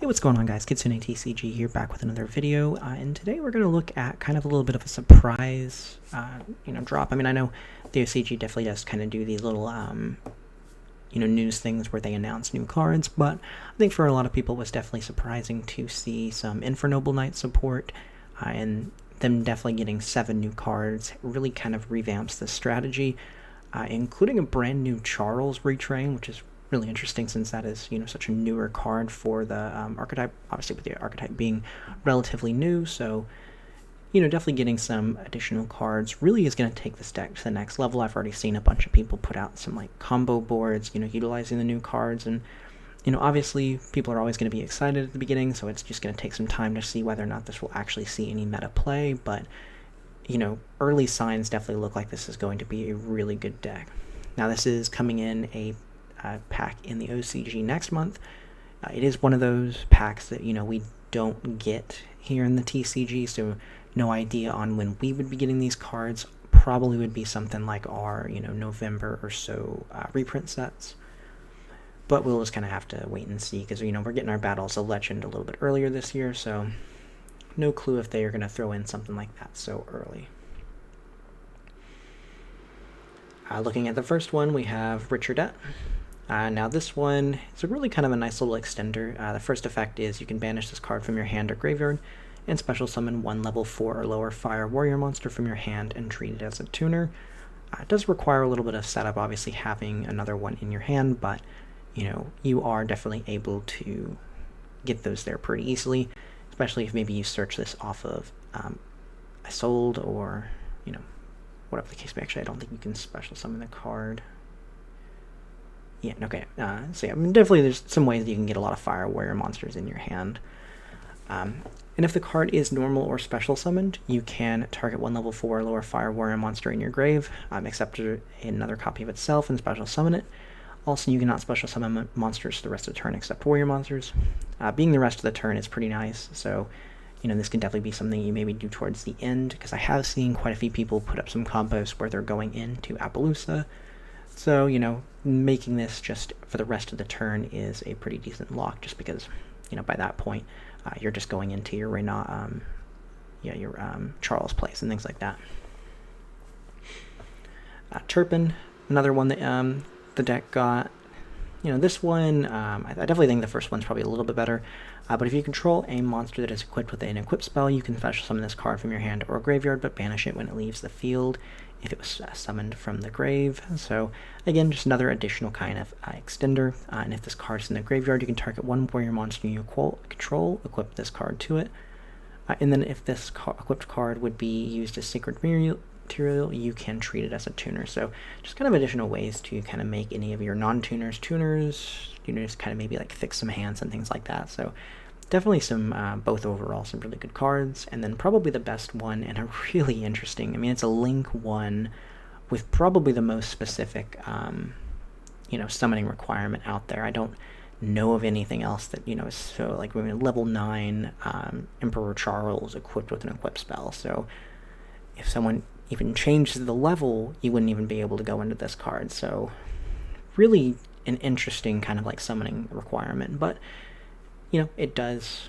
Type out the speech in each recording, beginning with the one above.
What's going on, guys? Kitsune TCG here, back with another video, and today we're going to look at kind of a little bit of a surprise, drop. I mean, I know the OCG definitely does kind of do these little, news things where they announce new cards, but I think for a lot of people it was definitely surprising to see some Infernoble Knight support, and them definitely getting 7 new cards. Really kind of revamps the strategy, including a brand new Charles retrain, which is really interesting since that is, such a newer card for the archetype, obviously with the archetype being relatively new. So, definitely getting some additional cards really is going to take this deck to the next level. I've already seen a bunch of people put out some like combo boards, utilizing the new cards, and obviously people are always going to be excited at the beginning, so it's just going to take some time to see whether or not this will actually see any meta play, but early signs definitely look like this is going to be a really good deck. Now, this is coming in a pack in the OCG next month. It is one of those packs that we don't get here in the TCG, so no idea on when we would be getting these cards. Probably would be something like our November or so reprint sets, but we'll just kind of have to wait and see, because we're getting our Battles of Legend a little bit earlier this year, so no clue if they are going to throw in something like that so early. Looking at the first one, we have Richardette. Now this one is really kind of a nice little extender. The first effect is you can banish this card from your hand or graveyard and special summon one level 4 or lower fire warrior monster from your hand and treat it as a tuner. It does require a little bit of setup, obviously having another one in your hand, but you are definitely able to get those there pretty easily, especially if maybe you search this off of I sold, or whatever the case may be. Actually, I don't think you can special summon the card. Yeah, okay. So yeah, definitely there's some ways that you can get a lot of fire warrior monsters in your hand. And if the card is normal or special summoned, you can target one level 4 or lower fire warrior monster in your grave, accept another copy of itself and special summon it. Also, you cannot special summon monsters the rest of the turn except warrior monsters. Being the rest of the turn is pretty nice, so this can definitely be something you maybe do towards the end, because I have seen quite a few people put up some combos where they're going into Appaloosa. So, making this just for the rest of the turn is a pretty decent lock, just because, by that point, you're just going into your Charles place and things like that. Turpin, another one that the deck got. This one, I definitely think the first one's probably a little bit better, but if you control a monster that is equipped with an equip spell, you can special summon this card from your hand or graveyard, but banish it when it leaves the field if it was summoned from the grave. So again, just another additional kind of extender, and if this card is in the graveyard, you can target one warrior monster you control, equip this card to it, and then if this equipped card would be used as sacred material, you can treat it as a tuner. So just kind of additional ways to kind of make any of your non-tuners tuners, just kind of maybe like fix some hands and things like that. So definitely some, both overall, some really good cards. And then probably the best one, and a really interesting, it's a Link 1 with probably the most specific, summoning requirement out there. I don't know of anything else that, is so, like, level 9 Emperor Charles equipped with an equip spell. So if someone even changes the level, you wouldn't even be able to go into this card. So really an interesting kind of like summoning requirement, but it does,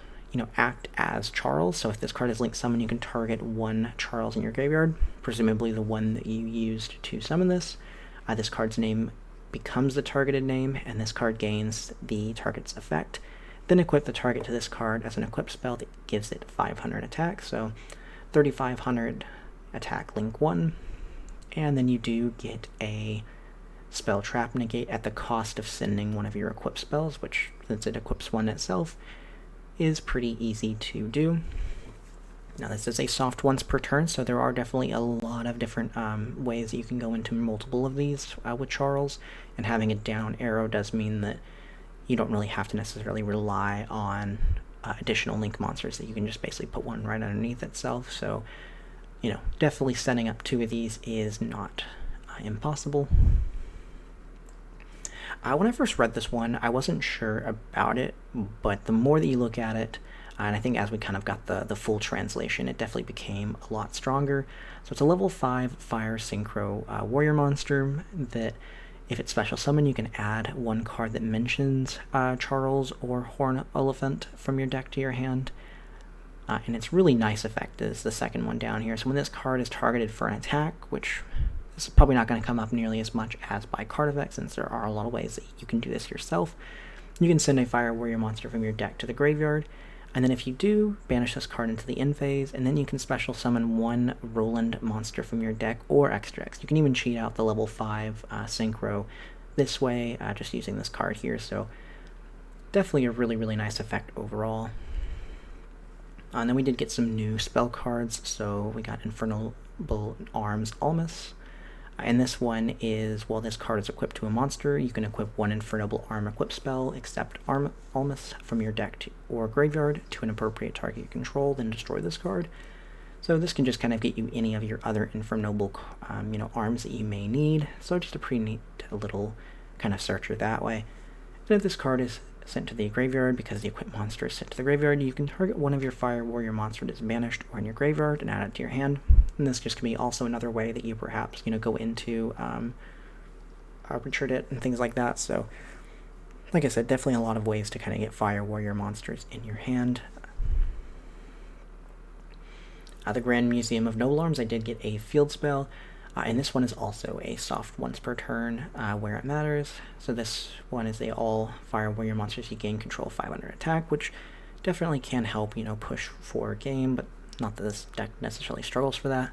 act as Charles. So if this card is Link Summon, you can target one Charles in your graveyard, presumably the one that you used to summon this. This card's name becomes the targeted name, and this card gains the target's effect. Then equip the target to this card as an equip spell that gives it 500 attack, so 3,500 attack Link 1, and then you do get a spell trap negate at the cost of sending one of your equip spells, which, since it equips one itself, is pretty easy to do. Now, this is a soft once per turn, so there are definitely a lot of different ways that you can go into multiple of these with Charles, and having a down arrow does mean that you don't really have to necessarily rely on additional Link monsters, that you can just basically put one right underneath itself. So definitely setting up 2 of these is not impossible. When I first read this one, I wasn't sure about it, but the more that you look at it, and I think as we kind of got the full translation, it definitely became a lot stronger. So it's a level 5 fire synchro warrior monster that If it's special summon, you can add one card that mentions Charles or Horn Elephant from your deck to your hand. And its really nice effect is the second one down here. So when this card is targeted for an attack, which is probably not going to come up nearly as much as by card effect, since there are a lot of ways that you can do this yourself, you can send a Fire Warrior monster from your deck to the graveyard, and then if you do, banish this card into the end phase, and then you can special summon one Roland monster from your deck, or extra X. You can even cheat out the level 5 Synchro this way, just using this card here, so definitely a really, really nice effect overall. And then we did get some new spell cards, so we got Infernoble Arms Almas. And this one is, while this card is equipped to a monster, you can equip one Infernoble Arm equip spell, except Almas from your deck or graveyard to an appropriate target you control, then destroy this card. So this can just kind of get you any of your other Infernoble arms that you may need. So just a pretty neat little kind of searcher that way. And if this card is sent to the graveyard because the equipped monster is sent to the graveyard, you can target one of your Fire Warrior monster that is banished or in your graveyard and add it to your hand. And this just can be also another way that you perhaps go into arbitrate it and things like that. So like I said, definitely a lot of ways to kind of get Fire Warrior monsters in your hand. The Grand Museum of Noble Arms, I did get a field spell. And this one is also a soft once per turn where it matters. So this one is a all Fire Warrior monsters you gain control 500 attack, which definitely can help, push for a game, but not that this deck necessarily struggles for that.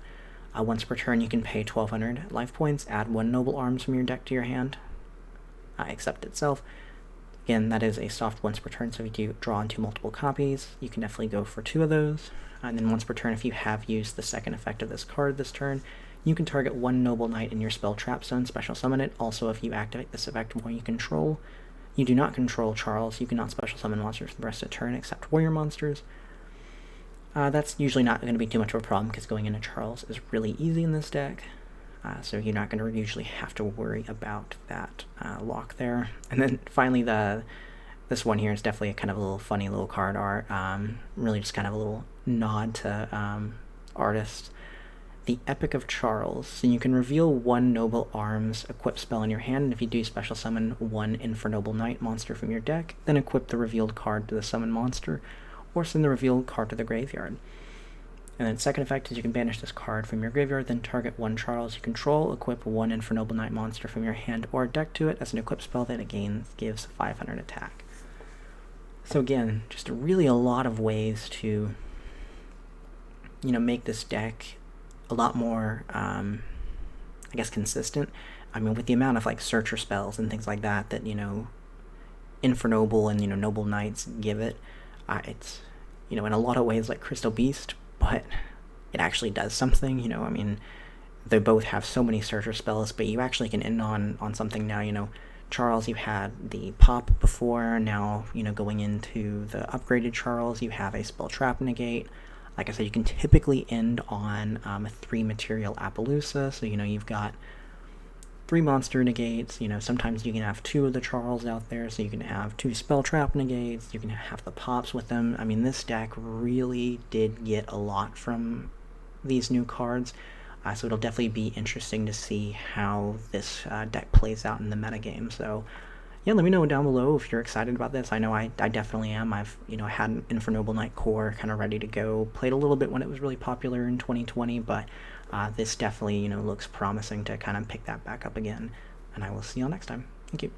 Once per turn you can pay 1200 life points, add one Noble Arms from your deck to your hand, except itself. Again, that is a soft once per turn, so if you do draw into multiple copies, you can definitely go for 2 of those. And then once per turn, if you have used the second effect of this card this turn, you can target one Noble Knight in your spell trap zone, special summon it. Also, if you activate this effect while you control, you do not control Charles, you cannot special summon monsters for the rest of the turn except warrior monsters. That's usually not going to be too much of a problem because going into Charles is really easy in this deck. So you're not going to usually have to worry about that lock there. And then finally, this one here is definitely a kind of a little funny little card art. Really just kind of a little nod to artists. The Epic of Charles. So you can reveal one Noble Arms equip spell in your hand, and if you do special summon one Infernoble Knight monster from your deck, then equip the revealed card to the summon monster, or send the revealed card to the graveyard. And then second effect is you can banish this card from your graveyard, then target one Charles you control, equip one Infernoble Knight monster from your hand or deck to it as an equip spell that again gives 500 attack. So again, just really a lot of ways to make this deck a lot more, I guess, consistent. I mean, with the amount of searcher spells and things like that Infernoble and Noble Knights give it, it's in a lot of ways like Crystal Beast, but it actually does something. I mean, they both have so many searcher spells, but you actually can end on something now. Charles, you had the pop before, now going into the upgraded Charles, you have a spell trap negate. Like I said, you can typically end on a 3 material Appaloosa, so you've got 3 monster negates. Sometimes you can have 2 of the Charles out there, so you can have 2 spell trap negates, you can have the pops with them. I mean, this deck really did get a lot from these new cards, so it'll definitely be interesting to see how this deck plays out in the metagame. So yeah, let me know down below if you're excited about this. I know I definitely am. I've had an Infernoble Knight core kind of ready to go. Played a little bit when it was really popular in 2020, but this definitely looks promising to kind of pick that back up again. And I will see you all next time. Thank you.